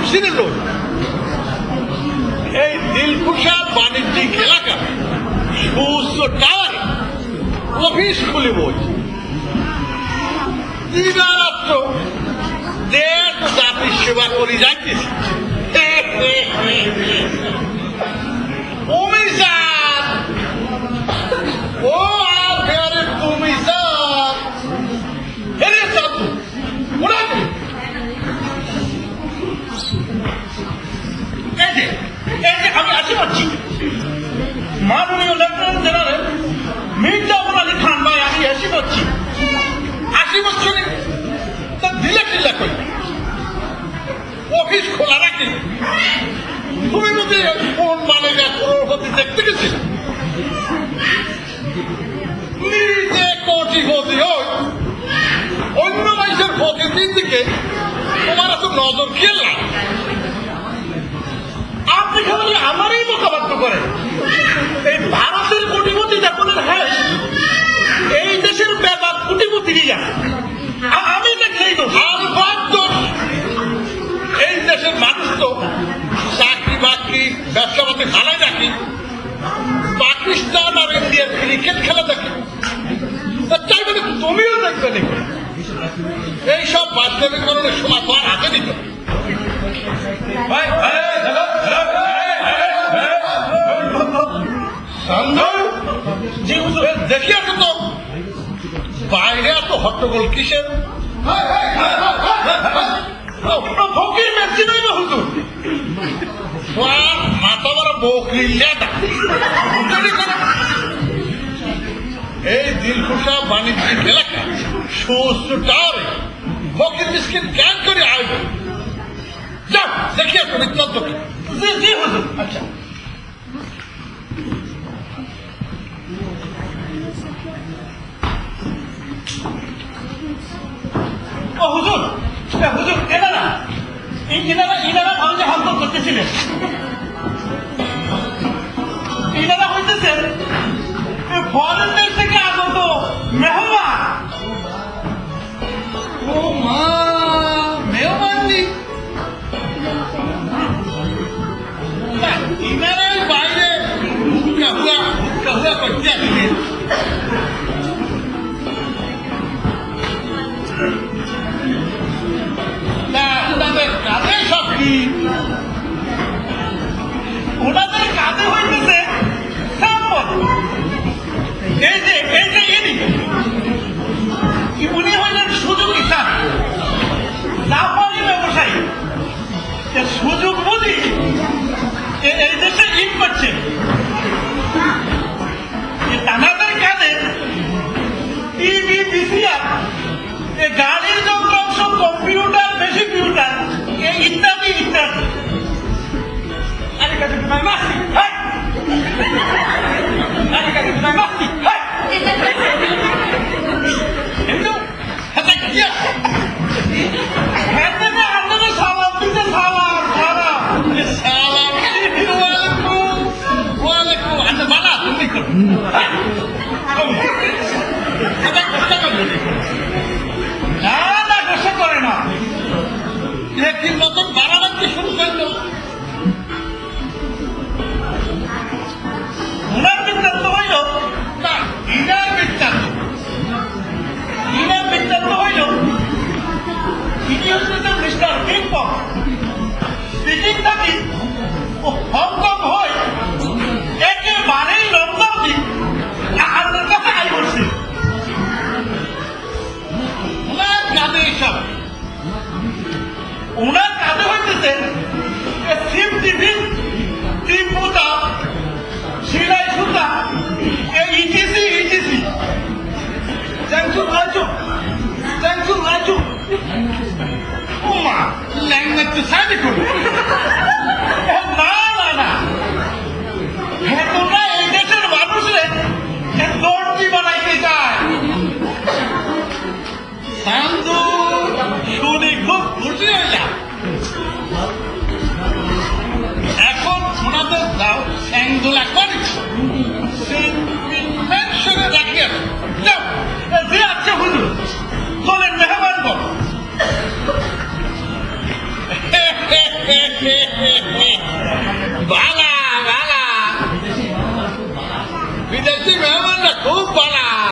কাউন্সিলের লোক এই দিলকুশা বাণিজ্যিক এলাকা সুস্থ টাওয়ারে অফিস খুলে বলছে দিবারাত্র দেশ জাতির সেবা করে যাইতেছে। ও আর ফেরে তুমি হেরে সাধু ওরা আমি আসি পাচ্ছি মাননীয় লেফটেন্যান্ট জেনারেল মীর জাফর আলী খান ভাই আমি আসি পাচ্ছি 80 বছরে তা দিলে টিল্লা করি অফিস খোলা রাখি তুমি যদি কোন মানে করোড়পতি দেখতে গেছিল নিজে কোটিপতি হয় অন্য মানুষের প্রকৃতির দিকে তোমার এত নজর খেললাম আপনি খালি আমারই মোকাবিলা করেন এই ভারতের কোটিপতি যখন হয় এই দেশের ব্যাপার কোটিপতি জানে আমি দেখলেই তো এই দেশের মানুষ তো চাকরি বাকরি ব্যবসা পাতি ভালোই রাখি পাকিস্তান আর ইন্ডিয়ার ক্রিকেট খেলা দেখে তাই বলে তুমিও দেখবে নাকি এইসব বাস্তবিকরণের সময় তোমার হাতে দিত দেখি আসো তো বাইরে এত হট্টগোল কিসের ফকির মেসি নাই বা হুজুর মাথা বড় বকরি এই দিলকুশা বাণিজ্যিক এলাকা সুস্থ টাওয়ারে ফকির মিসকিন ক্যান করে আয়োজন যাও দেখি আসো বৃত্তান্ত জি হুজুর আচ্ছা ও হুজুর হুজুর ইনারা ভালো যে হন্তন করতেছিলেন ইনারা হইতেছেন ফরেন দেশ থেকে আগত মেহমান। ও মা মেহমাননি ইনারাই বাইরে হুক্কা হুয়া করতে আসলেন কাজে সব কি ওনাদের কাজে হইতেছে উনি হইলেন সুযোগ হিসাব জাপানি ব্যবসায়ী সুযোগ বুঝি এই দেশে ইট করছে তাদের কাজে টিভি ভিসিআর গাড়ির যন্ত্রাংশ কম্পিউটার বেশি কম্পিউটার ইত্যাদি ইত্যাদি সালাম